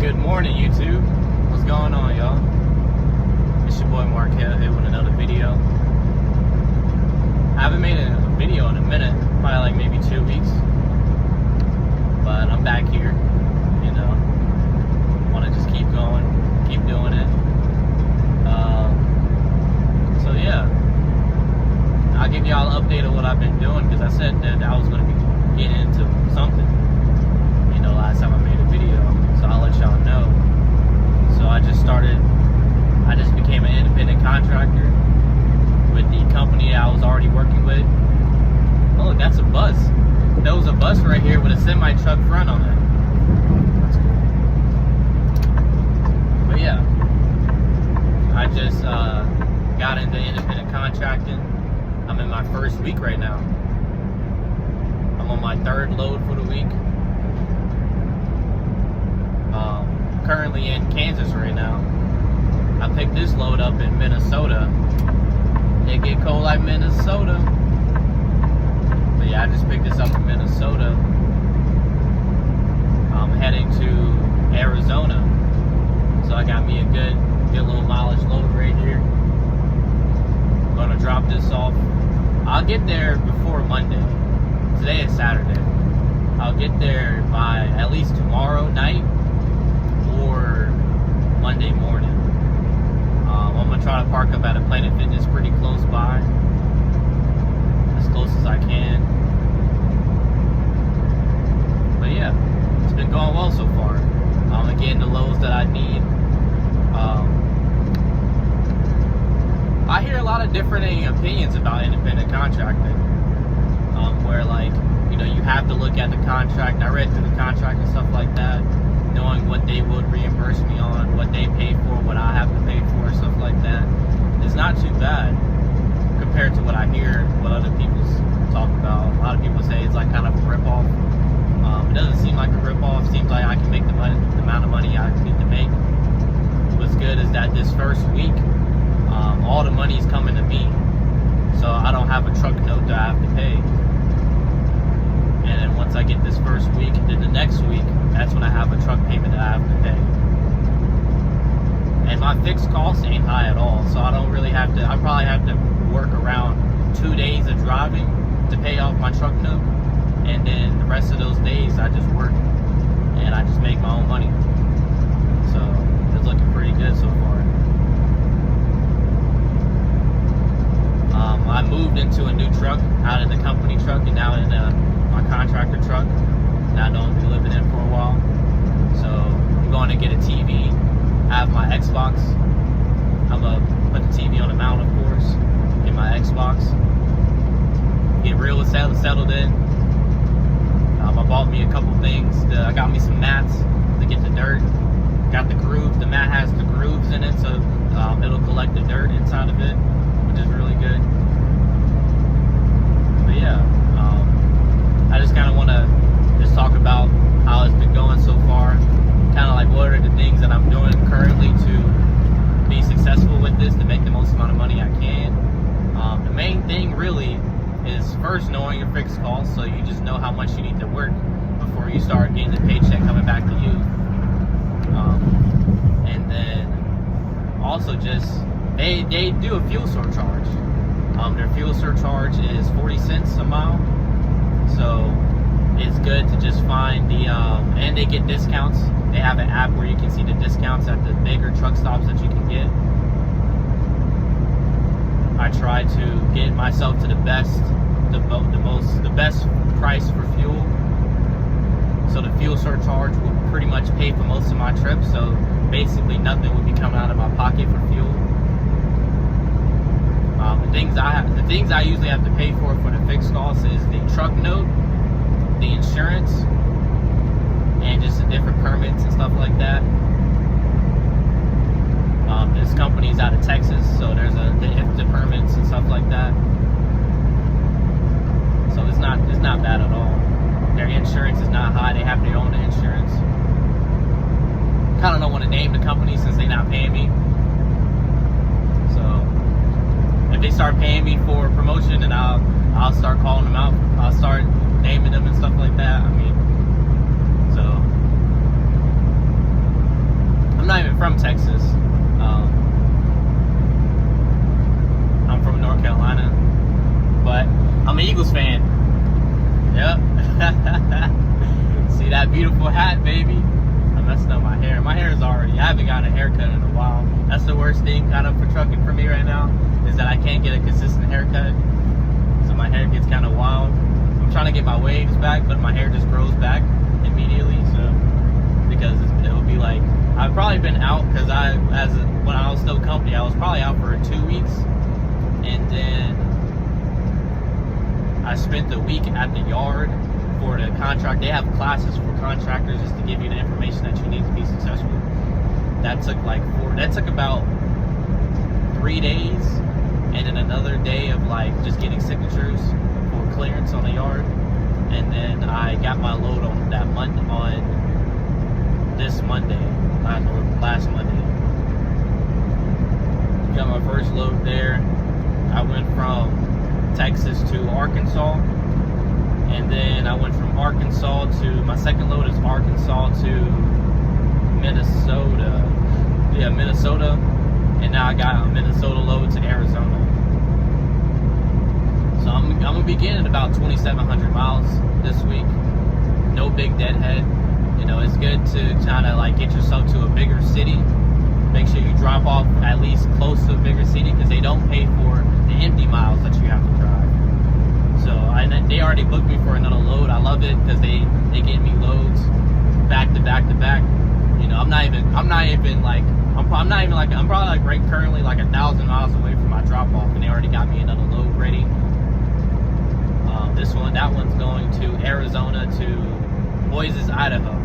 Good morning, YouTube. What's going on, y'all? It's your boy Markel here with another video. I haven't made a video in a minute, probably like maybe 2 weeks. But I'm back here, you know. Want to just keep going, keep doing it. So yeah, I'll give y'all an update of what I've been doing because I said that I was going to be getting into something, you know, last time I made a video. So I'll let y'all know. So I just became an independent contractor with the company I was already working with. Oh, look, that's a bus. There was a bus right here with a semi-truck front on it. That's cool. But yeah, I just got into independent contracting. I'm in my first week right now. I'm on my third load for the week. Currently in Kansas right now. I picked this load up in Minnesota. It get cold like Minnesota. But yeah, I just picked this up in Minnesota. I'm heading to Arizona. So I got me a good little mileage load right here. I'm gonna drop this off. I'll get there before Monday. Today is Saturday. I'll get there by at least tomorrow night or Monday morning. I'm gonna try to park up at a Planet Fitness pretty close by, as close as I can. But yeah, it's been going well so far. I'm getting the loads that I need. I hear a lot of different opinions about independent contracting, where like, you know, you have to look at the contract. I read through the contract and stuff like that, knowing what they would reimburse me on, what they pay for, what I have to pay for, stuff like that. It's not too bad compared to what I hear, what other people talk about. A lot of people say it's like kind of a ripoff. It doesn't seem like a ripoff. It seems like I can make the amount of money I need to make. What's good is that this first week, all the money is coming to me, so I don't have a truck note that I have to pay. And then once I get this first week, then the next week, that's when I have a truck payment that I have to pay. And my fixed costs ain't high at all, so I don't really have to, I probably have to work around 2 days of driving to pay off my truck note. And then the rest of those days, I just work and I just make my own money. So it's looking pretty good so far. I moved into a new truck, out of the company truck and now in my contractor truck that I don't be living in for a while. So I'm going to get a TV. I have my Xbox. I'm gonna put the TV on the mount, of course. Get my Xbox. Get real settled in. I bought me a couple things. I got me some mats to get the dirt. Got the groove. The mat has the grooves in it, so it'll collect the dirt inside of it, which is really good. But yeah, I just kind of want to just talk about how it's been going so far. Kind of like what are the things that I'm doing currently to be successful with this, to make the most amount of money I can. The main thing really is first knowing your fixed costs, so you just know how much you need to work before you start getting the paycheck coming back to you. And then also just they do a fuel surcharge. Their fuel surcharge is 40 cents a mile, so it's good to just find the and they get discounts. They have an app where you can see the discounts at the bigger truck stops that you can get. I try to get myself to the best, the best price for fuel. So the fuel surcharge will pretty much pay for most of my trips. So basically nothing would be coming out of my pocket for fuel. The things I usually have to pay for the fixed costs is the truck note, the insurance, and just the different permits and stuff like that. This company's out of Texas, so there's the IFTA permits and stuff like that. So it's not bad at all. Their insurance is not high. They have their own insurance. Kind of don't want to name the company since they're not paying me. So if they start paying me for promotion, then I'll start calling them out. I'll start naming them and stuff like that. I mean, so Texas. I'm from North Carolina, but I'm an Eagles fan. Yep. See that beautiful hat, baby? I'm messing up my hair. My hair is already, I haven't gotten a haircut in a while. That's the worst thing kind of for trucking for me right now, is that I can't get a consistent haircut. So my hair gets kind of wild. I'm trying to get my waves back, but my hair just grows back immediately. So, because it'll be like, I've probably been out, because when I was still company, I was probably out for 2 weeks. And then I spent the week at the yard for the contract. They have classes for contractors just to give you the information that you need to be successful. That took about 3 days, and then another day of like just getting signatures for clearance on the yard. And then I got my load on that Monday, on this Monday, last Monday. Got my first load there. I went from Texas to Arkansas, and then I went from Arkansas to, my second load is Arkansas to Minnesota. Yeah, Minnesota, and now I got a Minnesota load to Arizona. So I'm gonna be getting about 2,700 miles this week. No big deadhead. You know, it's good to kind of like get yourself to a bigger city. Make sure you drop off at least close to a bigger city, because they don't pay for the empty miles that you have to drive. So they already booked me for another load. I love it because they get me loads back to back to back. You know, I'm probably like right currently like 1,000 miles away from my drop off, and they already got me another load ready. That one's going to Arizona to Boise, Idaho.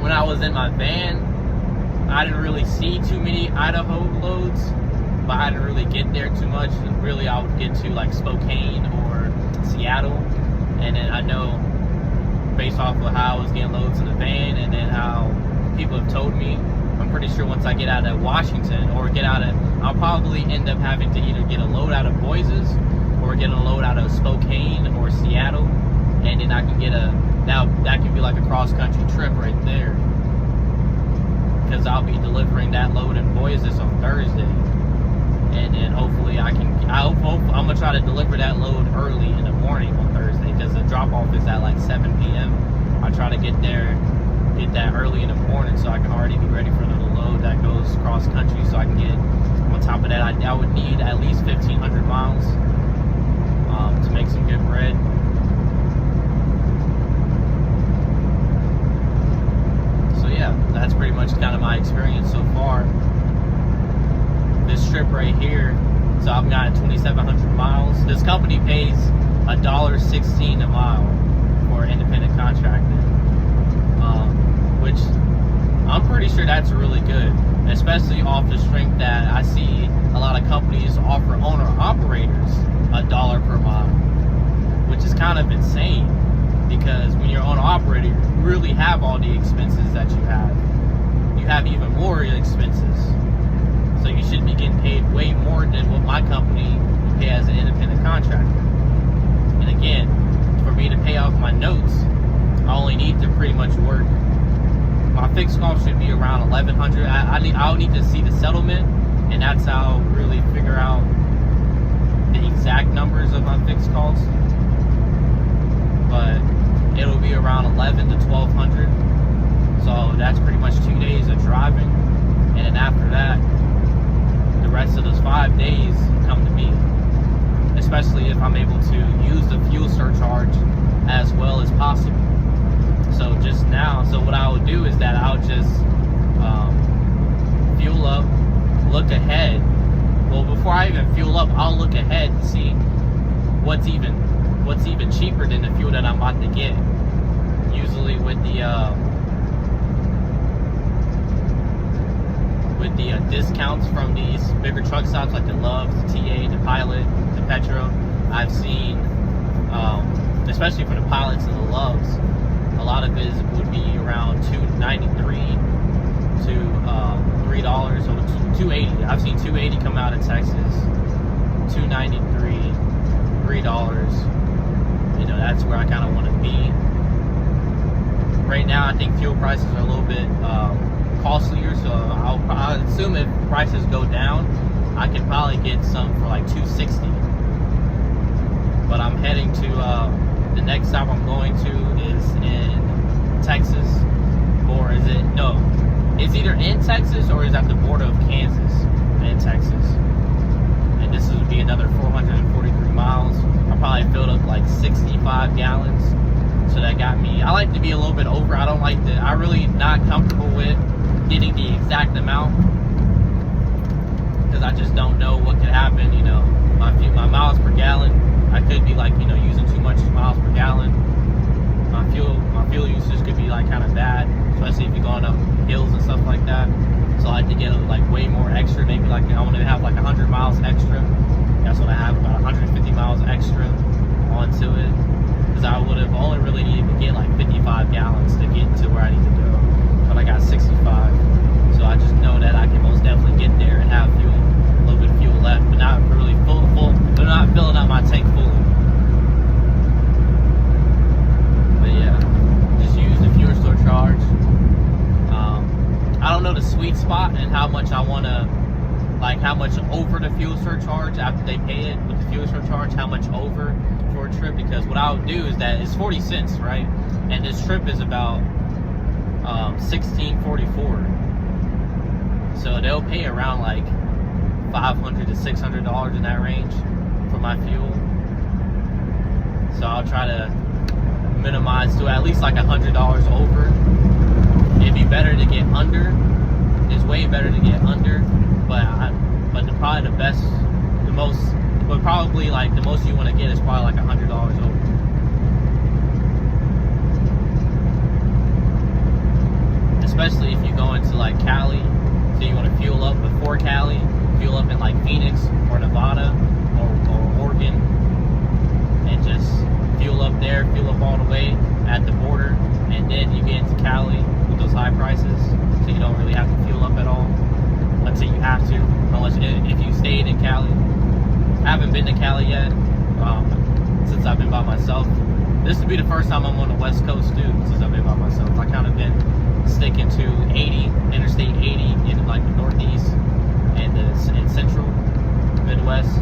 When I was in my van, I didn't really see too many Idaho loads, but I didn't really get there too much. Really, I would get to like Spokane or Seattle, and then I know based off of how I was getting loads in the van, and then how people have told me, I'm pretty sure once I get out of Washington or I'll probably end up having to either get a load out of Boise or get a load out of Spokane or Seattle, and then I can get that can be like a cross-country trip right there, because I'll be delivering that load in Boise on Thursday, and then hopefully I'm gonna try to deliver that load early in the morning on Thursday, because the drop-off is at like 7 p.m. I try to get that early in the morning so I can already be ready for another load that goes cross-country, so I can get, on top of that, I would need at least 1,500 miles to make some good bread. Yeah, that's pretty much kind of my experience so far. This trip right here, so I've got 2,700 miles. This company pays $1.16 a mile for independent contracting, which I'm pretty sure that's really good, especially off the strength that I see a lot of companies offer owner-operators $1 per mile, which is kind of insane. Because when you're on operator, you really have all the expenses that you have. You have even more expenses. So you should be getting paid way more than what my company would pay as an independent contractor. And again, for me to pay off my notes, I only need to pretty much work. My fixed cost should be around $1,100. I'll need to see the settlement, and that's how I'll really figure out the exact numbers of my fixed costs. But it'll be around $1,100 to $1,200. So that's pretty much 2 days of driving. And then after that, the rest of those 5 days come to me. Especially if I'm able to use the fuel surcharge as well as possible. So just now, so what I would do is that I'll just fuel up, look ahead. Well, before I even fuel up, I'll look ahead to see what's even cheaper than the fuel that I'm about to get. Usually with the discounts from these bigger truck stops like the Loves, the TA, the Pilot, the Petro, I've seen, especially for the Pilots and the Loves, a lot of it would be around $2.93 to $3 or $2.80. I've seen $2.80 come out of Texas, $2.93, $3. You know, that's where I kind of want to be. right now I think fuel prices are a little bit costlier, so I'll assume if prices go down, I can probably get some for like $2.60. But I'm heading to the next stop I'm going to is in Texas, or is it, no, it's either in Texas or is at the border of Kansas and Texas. And this would be another 443 miles. I probably filled up like 65 gallons. So that got me, I like to be a little bit over. I don't like to, I really not comfortable with getting the exact amount, because I just don't know what could happen. You know, my miles per gallon, I could be like, you know, using too much miles per gallon. My fuel usage could be like kind of bad, especially if you're going up hills and stuff like that. So I like to get like way more extra, maybe like I want to have like 100 miles extra. That's what I have, about 150 miles extra onto it, because I would have only really needed to get like 55 gallons to get to where I need to go, but I got 65. So I just know that I can most definitely get there and have fuel, a little bit of fuel left, but not really full, but not filling up my tank fully. But yeah, just use the fuel surcharge. I don't know the sweet spot and how much I want to, like how much over the fuel surcharge after they pay it with the fuel surcharge, how much over for a trip, because what I'll do is that it's 40 cents, right? And this trip is about $16.44. So they'll pay around like $500 to $600 in that range for my fuel. So I'll try to minimize to at least like $100 over. It'd be better to get under. It's way better to get under, but probably the best, the most, but probably like the most you want to get is probably like $100 over. Especially if you go into like Cali, so you want to fuel up before Cali, fuel up in like Phoenix or Nevada or Oregon, and just fuel up there, fuel up all the way at the border, and then you get into Cali with those high prices, so you don't really have to fuel up at all until you have to, unless if you stayed in Cali. I haven't been to Cali yet, since I've been by myself. This would be the first time I'm on the West Coast too, since I've been by myself. I kind of been sticking to 80, Interstate 80 in like the Northeast and in Central Midwest.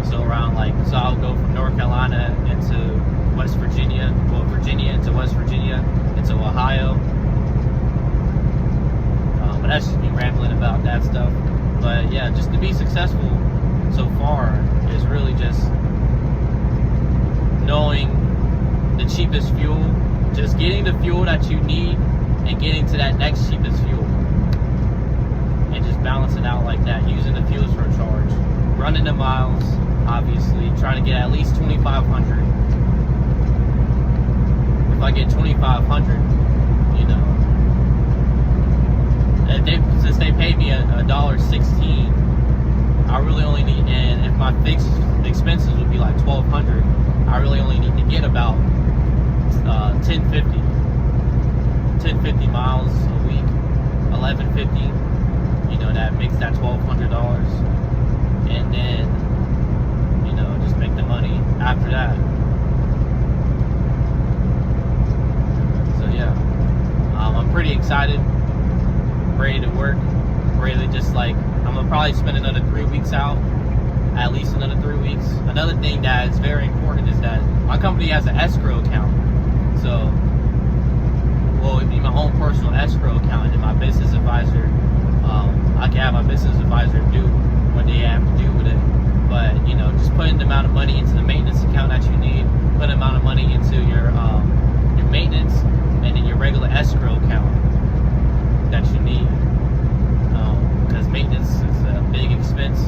So around like, so I'll go from North Carolina into West Virginia, well, Virginia into West Virginia, into Ohio. But that's just me rambling about that stuff. But yeah, just to be successful so far is really just knowing the cheapest fuel, just getting the fuel that you need and getting to that next cheapest fuel, and just balancing out like that, using the fuel surcharge, running the miles, obviously trying to get at least 2,500. If I get 2,500, you know, since they paid me $1.16, I really only need, and if my fixed expenses would be like $1,200, I really only need to get about 1050 miles a week, 1150. You know, that makes that $1,200, and then, you know, just make the money after that. So yeah, I'm pretty excited, ready to work, ready to just like, I'm gonna probably spend another 3 weeks out, at least another 3 weeks. Another thing that is very important is that my company has an escrow account. So, well, it'd be my own personal escrow account, and my business advisor, I can have my business advisor do what they have to do with it. But, you know, just putting the amount of money into the maintenance account that you need, putting the amount of money into your maintenance, and then your regular escrow account that you need. Because maintenance is a big expense.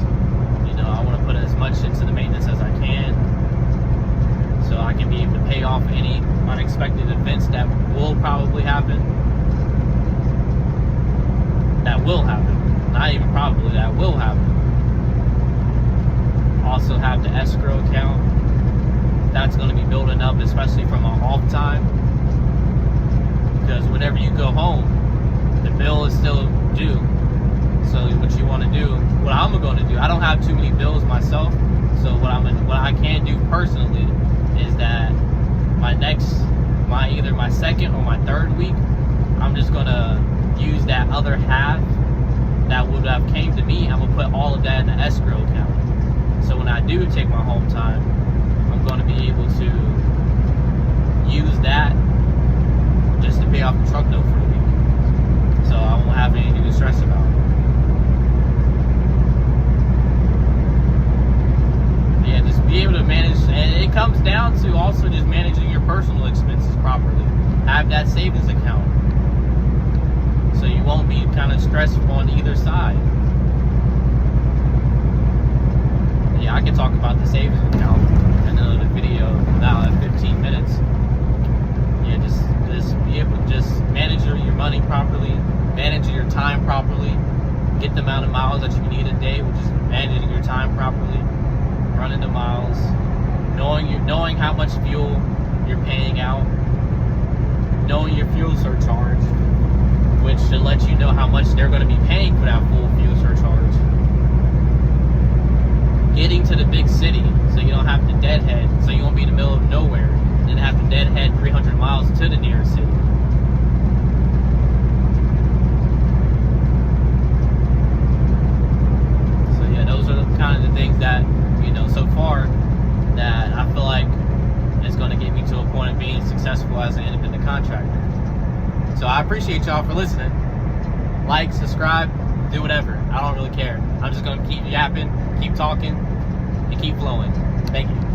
You know, I want to put as much into the maintenance as I can, so I can be able to pay off any unexpected events that will probably happen. That will happen. Not even probably, that will happen. Also have the escrow account. That's going to be building up, especially from an off time. Because whenever you go home, the bill is still due. So what you want to do, what I'm going to do, I don't have too many bills myself. So what I can do personally is that either my second or my third have came to me, I'm gonna put all of that in the escrow account. So when I do take my home time, I'm gonna be able to use that just to pay off the truck note for the week. So I won't have anything to stress about. Yeah, just be able to manage, and it comes down to also just managing your personal expenses properly. Have that savings account, so you won't be kind of stressed on either side. Yeah, I can talk about the savings account in another video without 15 minutes. Yeah, just be able to just manage your money properly, manage your time properly, get the amount of miles that you need a day, which is managing your time properly, running the miles, knowing how much fuel you're paying out, knowing your fuel surcharge, which should let you know how much they're going to be paying for that full fuel surcharge. Getting to the big city so you don't have to deadhead, so you won't be in the middle of nowhere and have to deadhead 300 miles to the nearest city. So yeah, those are the kind of the things that, so far that I feel like is going to get me to a point of being successful as an independent contractor. So I appreciate y'all for listening. Like, subscribe, do whatever. I don't really care. I'm just going to keep yapping, keep talking, and keep flowing. Thank you.